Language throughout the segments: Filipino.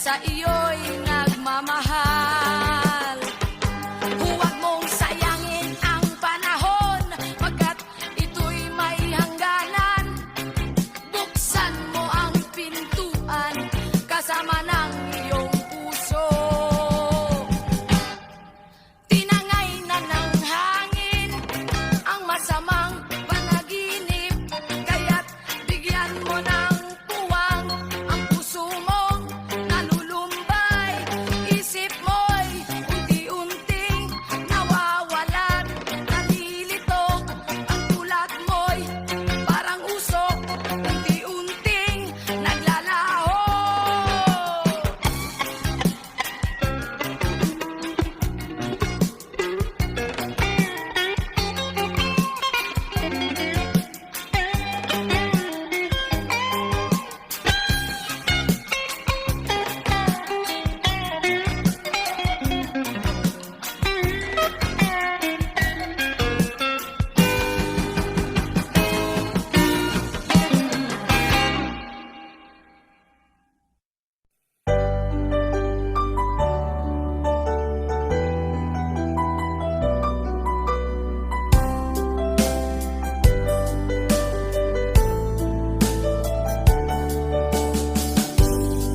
sa iyo'y nagmamahal. Huwag mong sayangin ang panahon, pagkat ito'y may hangganan. Buksan mo ang pintuan kasama ng iyong puso. Tinangay na ng hangin ang masamang panaginip, kaya't bigyan mo ng puwang ang puso mong nalulumbay. Isip mo'y unti-unting nawawalan, nalilito ang tulad mo'y parang usok, unti-unting naglalaho.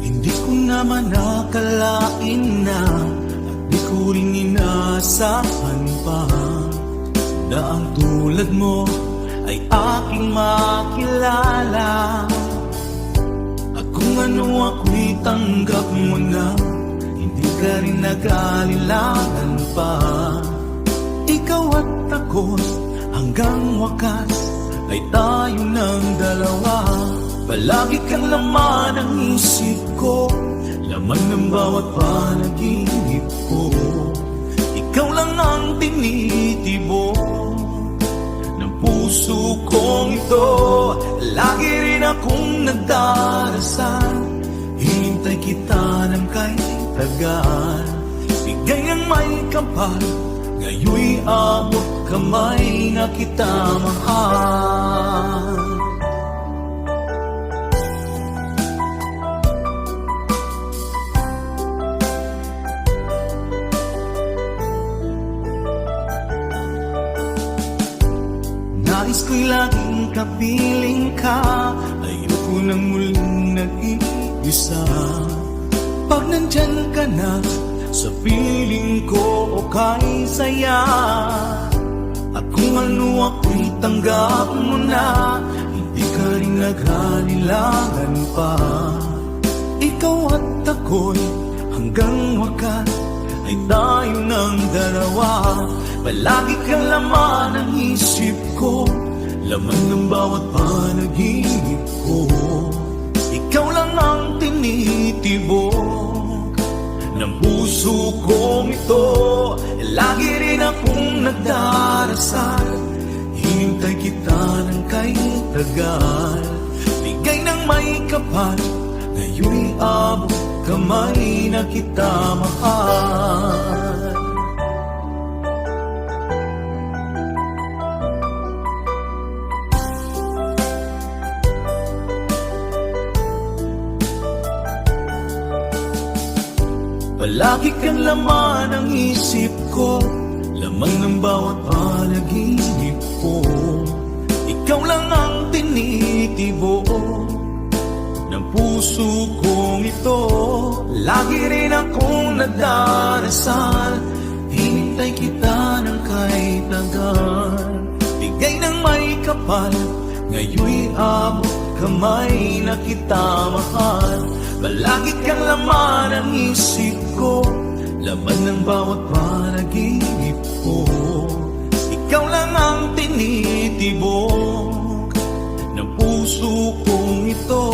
Hindi ko naman nakalain na at di ko rin inaasahan pa na ang tulad mo ay aking makilala. At kung ano ako'y tanggap mo na, hindi ka rin nag-alilangan pa. Ikaw at ako hanggang wakas ay tayo ng dalawa. Palagi kang laman ng isip ko, laman ng bawat panaginip ko. Ikaw lang ang tinitibo ng puso kong ito. Lagi rin akong nagdarasal, hinintay kita ng kahit tagal. Bigay ng may kapal, ngayon'y abot kamay na kita mahal. Nais ko'y laging kapiling ka, ayoko nang muling nag-iisa. Pag nandyan ka na, sa piling ko okay saya. At kung ano ako'y tanggap mo na, hindi ka rin naghalilangan pa. Ikaw at ako'y hanggang wakas ay tayo ng dalawa. Palagi kang laman ng isip ko, laman ng bawat panaginip ko. Ikaw lang ang tinitibok ng puso kong ito. Lagi rin akong nagdarasal, hinintay kita ng kahit tagal. Bigay ng may kapal, ngayon'y abot kamay na kita mahal. Palagi kang laman ng isip ko, laman ng bawat panaginip ko. Ikaw lang ang tinitibo ng puso kong ito. Lagi rin akong nagdarasal, hinintay kita ng kahit tagal. Bigay ng may kapal, ngayon'y abot kamay na kita mahal. Palagi kang laman ng isip ko, laman ng bawat panaginip ko. Ikaw lang ang tinitibok ng puso kong ito.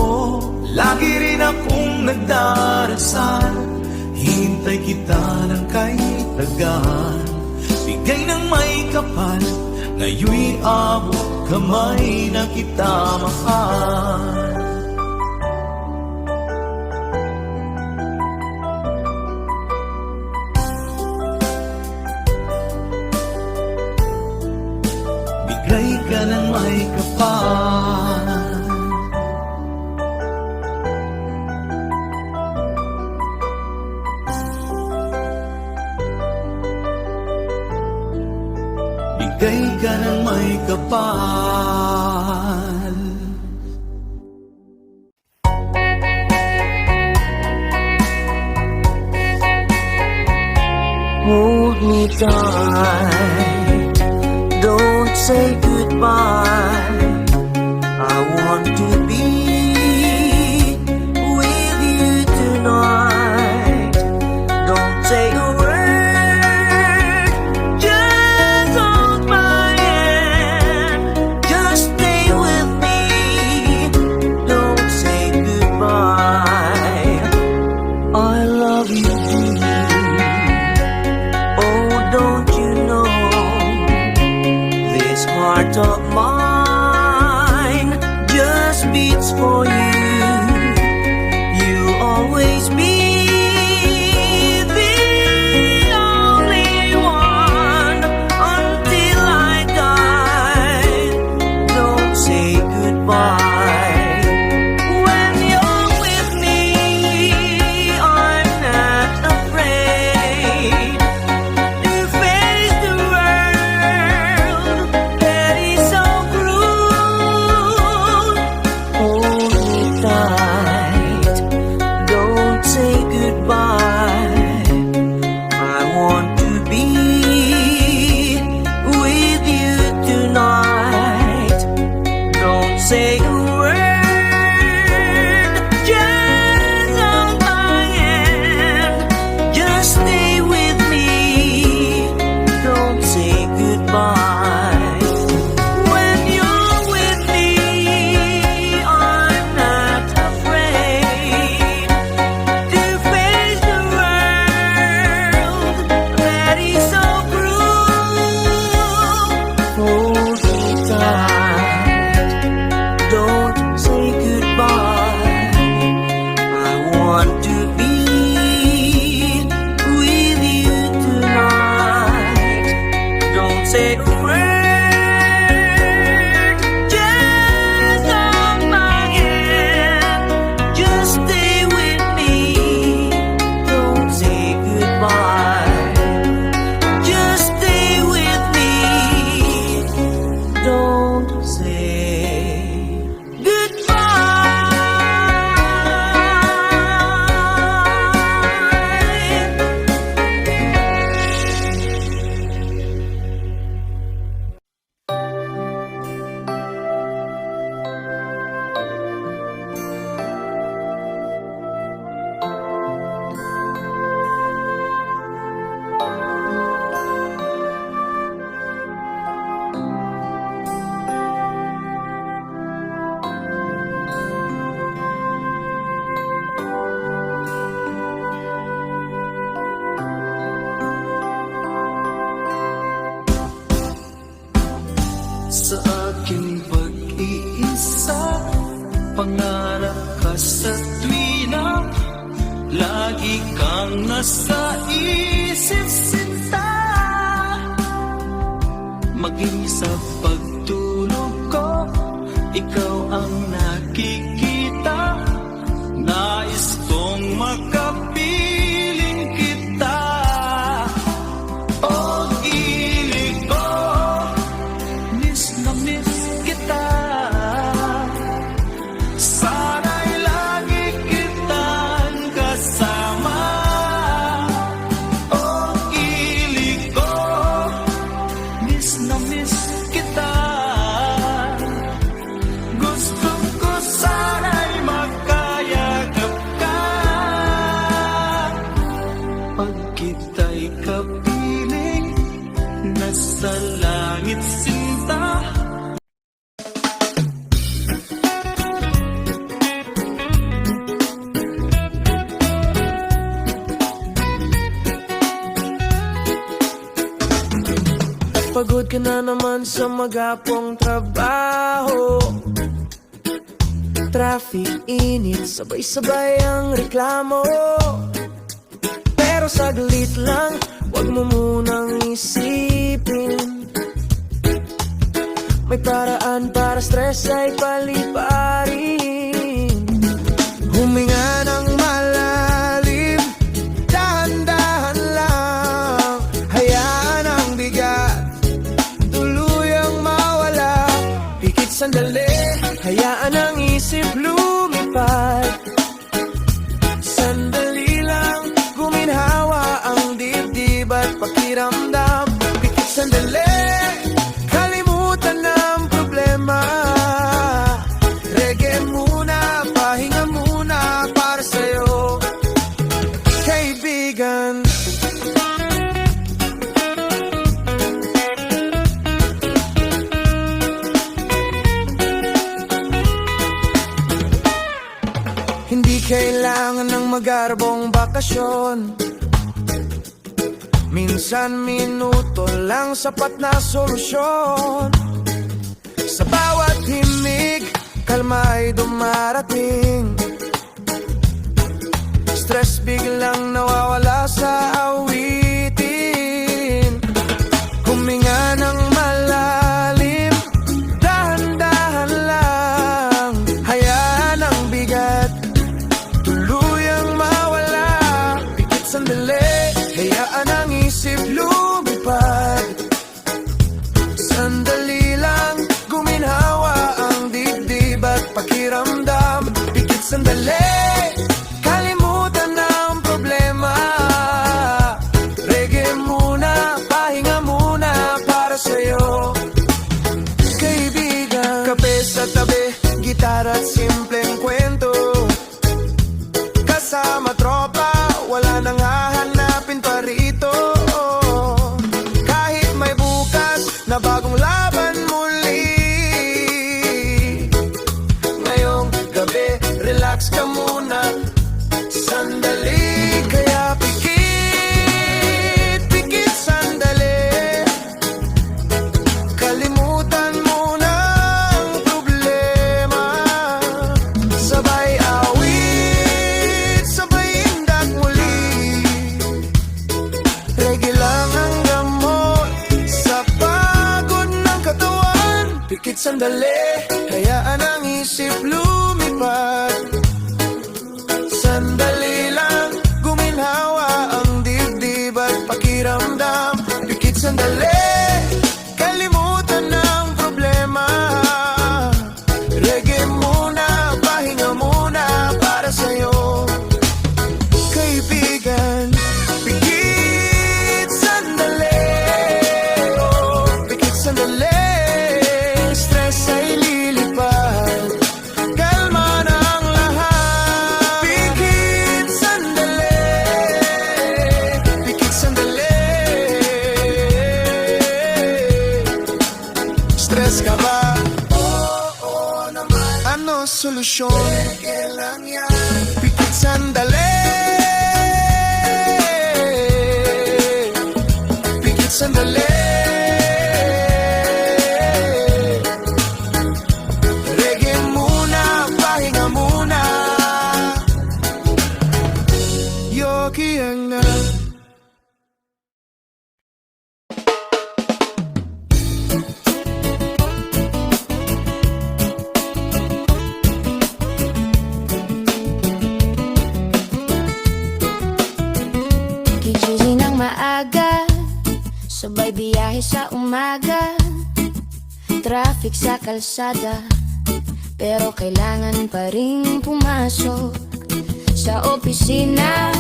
Lagi rin akong nagdarasal, hintay kita ng kahit tagal. Bigay ng may kapal, ngayon'y abot kamay na kita mahal. Bigay ka ng may kapal, bigay ka ng may kapal. Hold me tight, don't say goodbye. I want to be with you tonight. Don't say a word, just hold my hand. Just stay with me, don't say goodbye. I love you dearly. Oh, don't you know, this heart of mine just beats for you. You'll always be the only one until I die. Don't say goodbye. When you're with me, I'm not afraid to face the world that is so cruel. Hold me tight, don't say goodbye. I want to be with you tonight. Don't say a word, just hold my hand. Just stay with me, don't say goodbye. When you're with me, I'm not afraid to face the world that is so cruel. Hold me tight, don't say goodbye. I want to be with you tonight. Don't say a word, just hold my hand. Just stay with me, don't say goodbye. Just stay with me, don't say goodbye. Sa aking pag-iisa, pangarap ka sa tuwina, lagi kang nasa isip sinta. Maging sa pagtulog ko, ikaw ang nakikita. Nais kong makapiling kita. Oh, ilig ko, miss na miss kita. Sana'y lagi kitang kasama. Oh, ilig ko, miss na miss kita. Gusto ko sana'y makayagap ka. Pag kita'y kapiling, nasa langit sinta. Pagod ka na naman sa magapong trabaho. Traffic, init, sabay-sabay ang reklamo. Pero saglit lang, wag mo munang isipin. May paraan para stress ay paliparin. Huminga ng malalim, dahan-dahan lang. Hayaan ang bigat sandali, hayaan ang isip lumipad. Sandali lang, guminhawa ang dibdib at pakiramdam. Pikit sandali, kalimutan ang problema. Reggae muna, pahinga muna para sa'yo, kaibigan. Hindi kailangan ng magarbong bakasyon. Minsan minuto lang sapat na solusyon. Sa bawat himig, kalma ay dumarating. Stress biglang nawawala sa awitin. Huminga ng malalim, dahan-dahan lang. Hayaan ang bigat tuluyang mawala. Pikit sandali, hayaan ang isip lumipad. Sandali lang, guminhawa ang dibdib at pakiramdam. Pikit sandali, kalimutan ang problema. Reggae muna, pahinga muna para sa'yo, kaibigan. Kape sa tabi, gitara at simpleng kwento. Kasama tropa, wala nang hahanapin pa rito. Kahit may bukas na bagong laban muli. Ngayong gabi, relax ka muna. Sandali, kaya pikit, pikit sandali. Kalimutan muna ang problema. Sabay awit, sabay indak muli. Reggae lang ang gamot sa pagod ng katawan. Pikit sandali, hayaan ang isip lumipad. Sandali lang, guminhawa ang dibdib at pakiramdam. Pikit sandali, kalimutan ang problema. Reggae muna, pahinga muna para sa'yo, kaibigan. Pikit sandali, oh, pikit sandali. Stress ay lilipad, kalma na ang lahat. Pikit sandali, pikit sandali. Stress ka ba? Oo naman. Ano solusyon? Reggae lang yan. Pikit sandali, pikit sandali. Reggae muna, pahinga muna. Yogi ang na. Gigising ng maaga, sabay biyahe sa umaga. Traffic sa kalsada, pero kailangan pa rin pumasok sa opisina.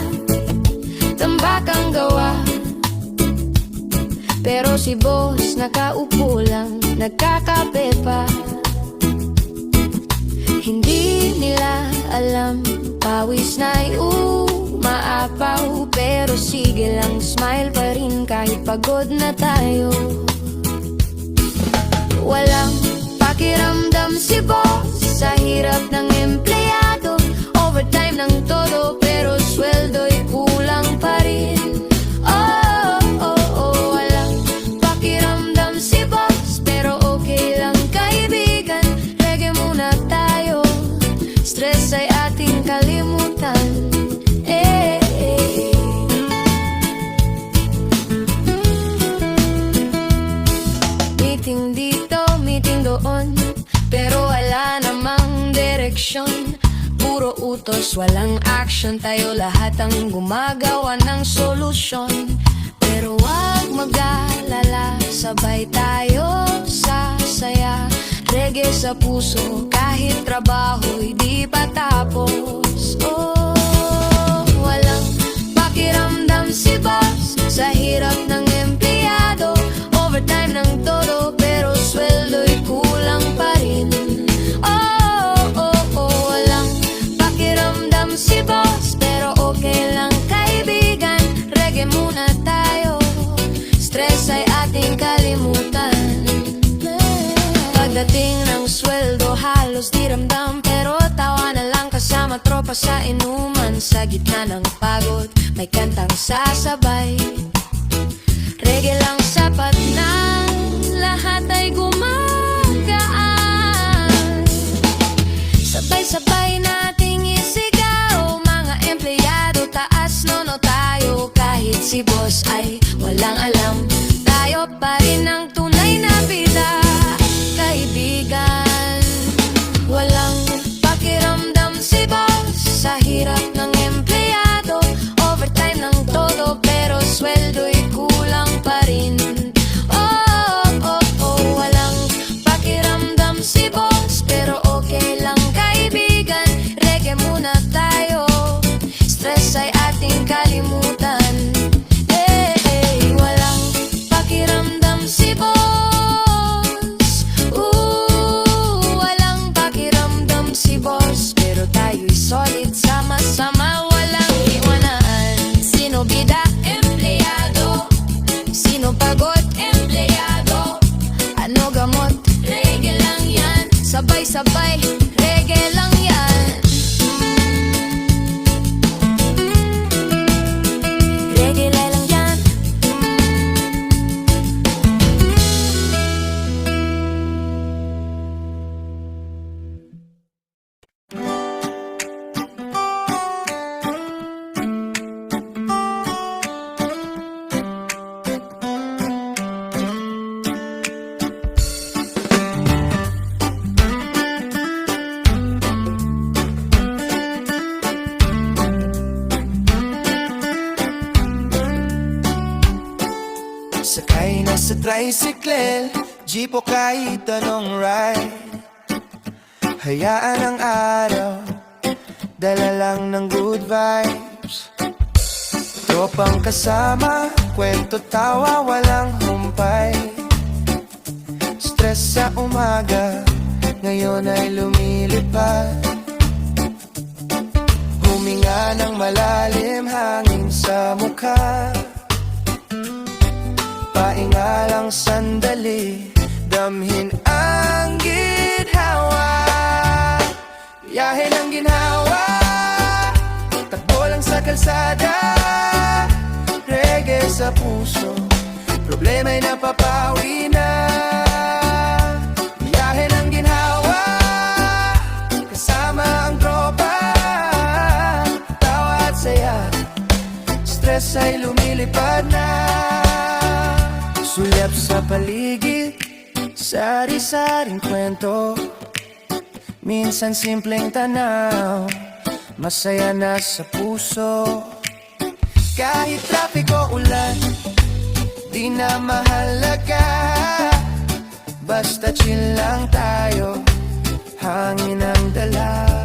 Tambak ang gawa, pero si boss nakaupo lang, nagkakape pa. Hindi nila alam, pawis na'y umaapaw. Pero sige lang, smile pa rin kahit pagod na tayo. Walang pakiramdam si boss sa hirap ng empleyado. Overtime ng todo, pero sweldo'y kulang pa rin. Oh, oh, oh, walang pakiramdam si boss, pero okay lang kaibigan. Reggae muna tayo, stress ay ating kalimutan. Eh, eh. Meeting dito, meeting doon, pero wala namang direksyon. Puro utos, walang action. Tayo lahat ang gumagawa ng solusyon. Pero wag mag-alala, sabay tayo sasaya. reggae sa puso, kahit trabaho'y di pa tapos. Oh, walang pakiramdam si boss sa hirap ng empleyado. Overtime ng todo pero sweldo'y kulang pa rin. Walang pakiramdam si boss pero okay lang kaibigan. Reggae muna tayo, stress ay ating kalimutan. Pagdating ng sweldo halos di ramdam, pero tawa na lang kasama tropa sa inuman. Sa gitna ng pagod may kantang sasabay, reggae lang sapat na lahat ay gumagaan. Sabay-sabay nating isigaw, mga empleyado, taas nono tayo. Kahit si boss ay walang alam, tayo pa rin ang tunay na bida. Kaibigan, walang pakiramdam si boss sa hirap ng empleyado. Overtime ng todo pero sweldo'y kulang pa rin. Walang pakiramdam si boss pero okay lang kaibigan. Reggae muna tayo, stress ay ating kalimutan. Walang pakiramdam si boss. Walang pakiramdam si boss pero tayo'y solid, sama-sama, walang iwanan. Sino bida? Empleyado. Sino pagod? Empleyado. Ano gamot? Reggae lang yan. Sabay-sabay, reggae lang yan. Reggae lang yan. Sakay na sa tricycle, jeep o kahit anong ride. Hayaan ang araw, dala lang ng good vibes. Tropang kasama, kwento tawa, walang humpay. Stress sa umaga, ngayon ay lumilipad. Huminga ng malalim, hangin sa mukha. Pahinga lang sandali, damhin ang ginhawa. Biyahe ng ginhawa, takbo lang sa kalsada. Reggae sa puso, problema'y napapawi na. Biyahe ng ginhawa, kasama ang tropa. Tawa at saya, stress ay lumilipad na. Sulyap sa paligid, sari-saring kwento. Minsan simpleng tanaw, masaya na sa puso. Kahit trapiko ulan, di na mahalaga. Basta chill lang tayo, hangin ang dala.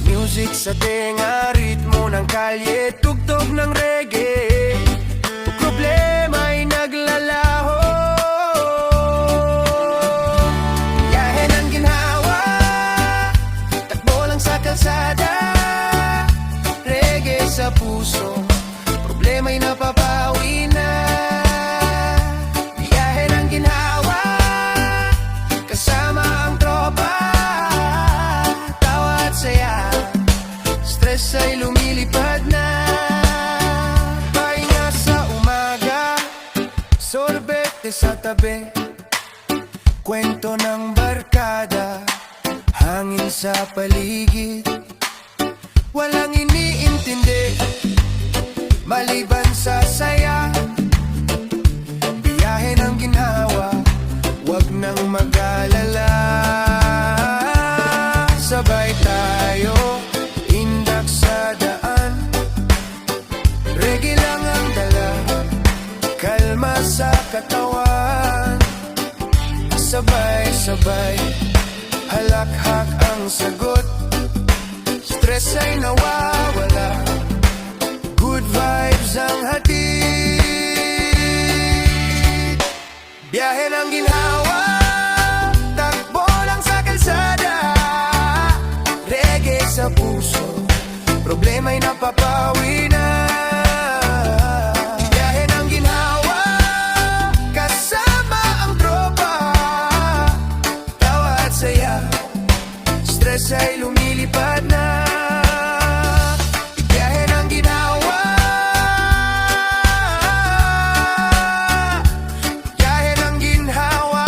Music sa tenga, ritmo ng kalye, tugtog ng reggae. Problema'y naglalaho. Biyahe ng ginhawa, takbo lang sa kalsada. Reggae sa puso, problema'y napapawi na. Biyahe ng ginhawa, kasama ang tropa. Tawa at saya, stress ay lumilipad na. Sorbete sa tabi, kwento ng barkada, hangin sa paligid. Walang iniintindi, maliban sa saya. Biyahe ng ginhawa, wag nang mag-alala. Sabay tayo, indak sa daan. Reggae lang ang dala, kalma sa katawan. sabay-sabay halakhak ang sagot. Stress ay nawawala, good vibes ang hatid. Biyahe ng ginhawa, takbo lang sa kalsada. Reggae sa puso, problema'y napapawi na. Biyahe ng ginhawa, kasama ang tropa. Tawa at saya, stress ay lumilipad na. Biyahe ng ginhawa, biyahe ng ginhawa.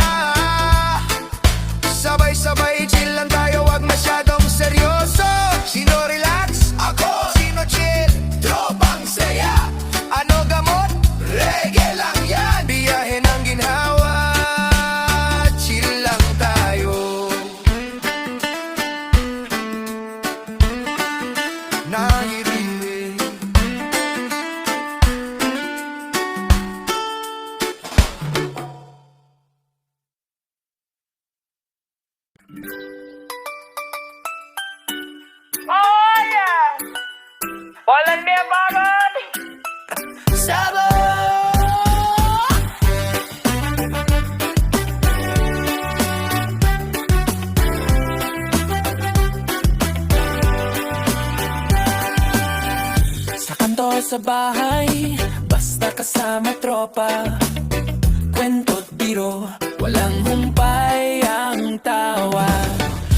Sabay-sabay chill lang tayo, wag masyadong seryoso. Sino relax? Ako. Sino chill? Tropang saya. Ano gamot? Reggae lang yan. Biyahe ng ginhawa, chill lang tayo. Naririnig Oh yeah! Poland beer pagod! Sabo! Sa kanto sa bahay, basta kasama tropa. Kwento't biro, walang humpay ang tawa.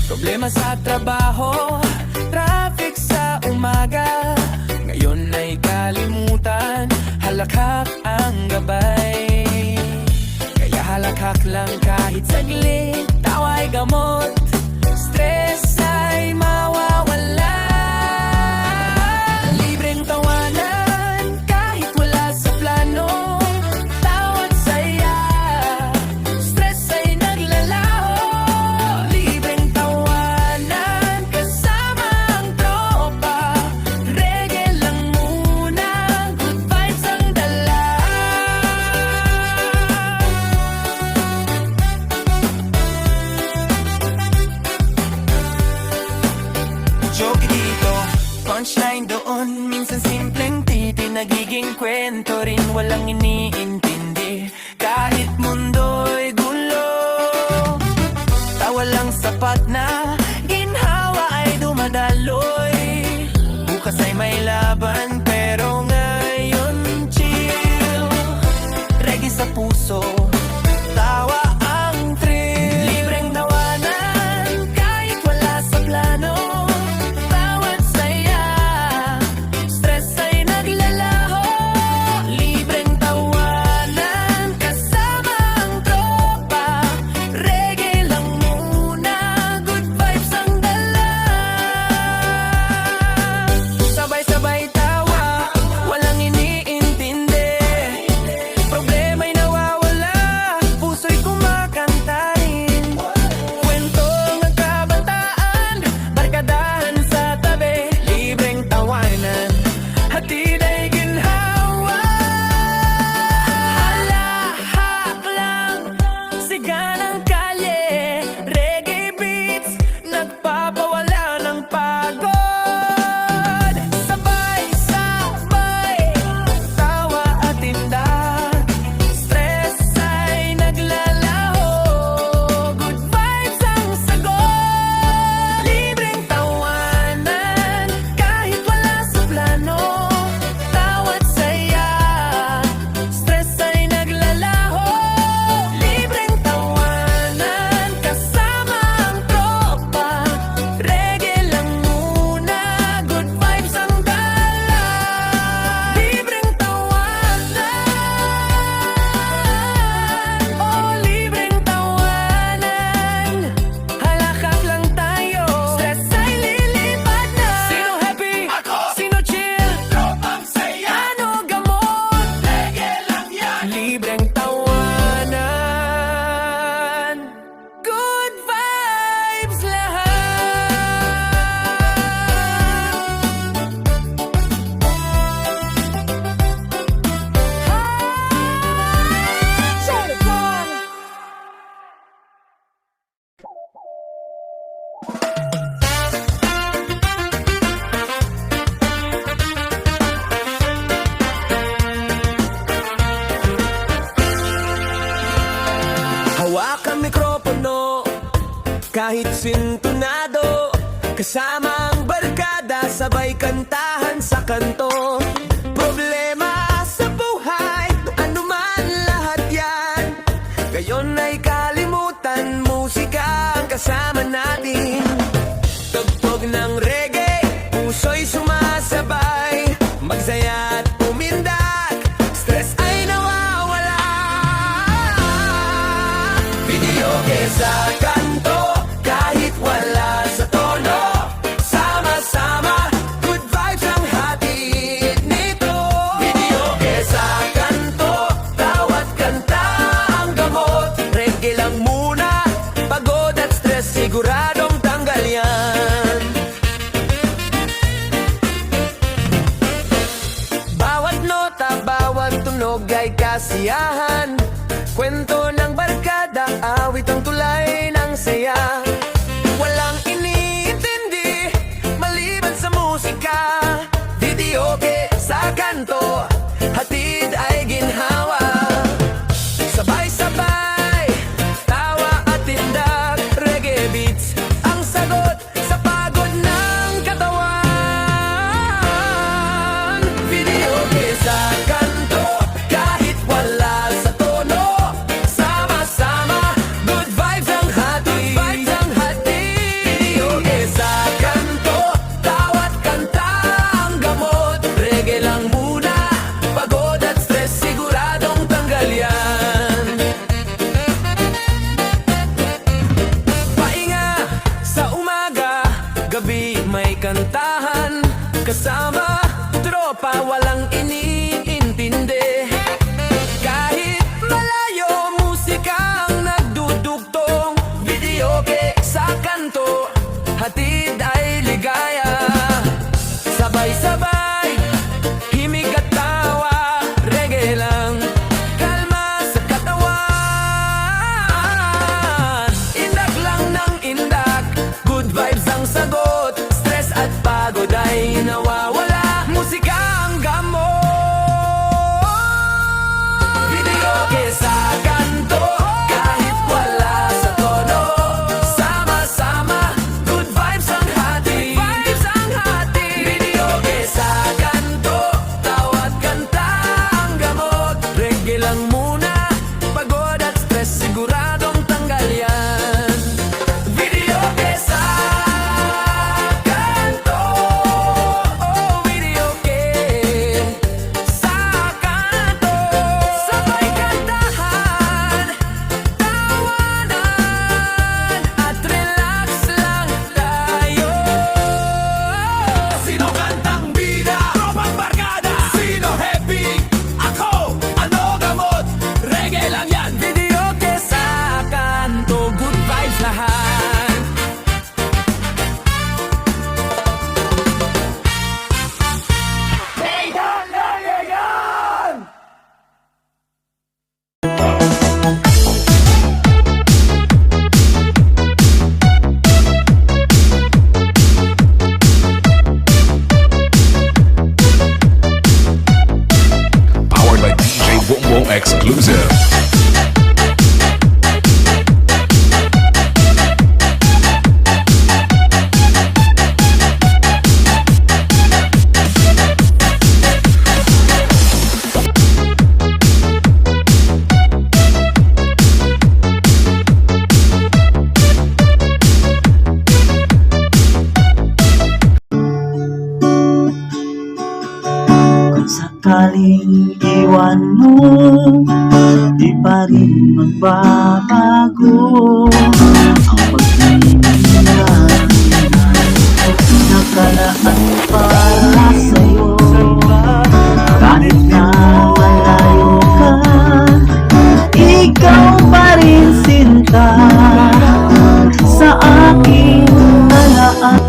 Problema sa trabaho, traffic sa umaga. Ngayon ay kalimutan, halakhak ang gabay. Kaya halakhak lang kahit saglit, tawa'y gamot. Stress ay mawawala. Libreng tawanan kahit wala sa plano. Tawa't saya, stress ay naglalaho. Libreng tawanan kasama ang tropa. Reggae lang muna, good vibes ang dala. Kahit sintonado, kasama ang barkada, sabay kantahan sa kanto. Problema sa buhay, anuman lahat yan, gayon ay kalimutan, musika ang kasama natin. Tugtog ng reggae, puso'y sumasabay, magsaya at umindak, stress ay nawawala. Video sa kanto, kahit wala sa tono, sama-sama, good vibes ang hatid nito. Video sa kanto, bawat kanta ang gamot, reggae lang muna, pagod at stress siguradong tanggal yan. Bawat nota, bawat tunog ay kasiyahan, kwento ng barkada, awit ang tulay ng saya. Walang iniintindi, maliban sa musika. Videoke sa kanto, hatid ay ginhawa. Sabay-sabay, tawa at tindak, reggae beats ang sagot sa pagod ng katawan. Videoke sa kanto, kahit wala sa tono, sama-sama, good vibes ang hatid. Videoke sa kanto, tawat kanta ang gamot, reggae lang muna, pagod at stress siguradong tanggal yan. Painga sa umaga, gabi may kantahan, kasama tropa walang iniintindi. Kahit malayo, musika ang nagdudugtong, videoke sa kanto, hatid ay ligaya. Sabay-sabay, himig at tawa, reggae lang, kalma sa katawan. Indak lang ng indak, good vibes ang sagot, stress at pagod ay nawawala, musika ang gamot. Videoke sa kanto, kahit wala sa tono, sama-sama, good vibes ang hatid. Videoke sa kanto, tawat kanta ang gamot, reggae lang muna, pagod at stress siguradong tanggal yan. Videoke sa kanto, oh videoke sa kanto, sabay kantahan, tawanan at relax lang tayo. Sino kantang bida? Tropang barkada. Sino happy? Ako! Ano gamot? Reggae lang yan. Videoke sa kanto, good vibes lahat. Powered by DJ Wombo Exclusive. Kung sakaling iwan mo, di pa rin magbabago ang pagtingin nakalaan para sa'yo. Kahit na malayo ka, ikaw pa rin sinta sa aking nalaan.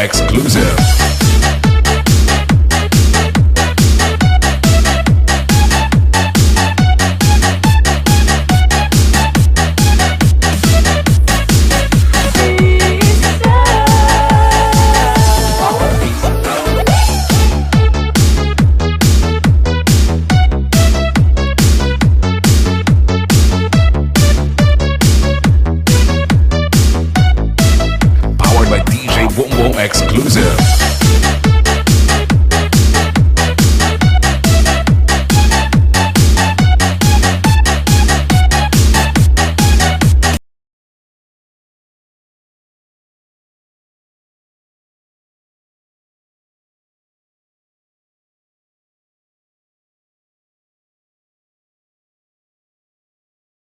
exclusive.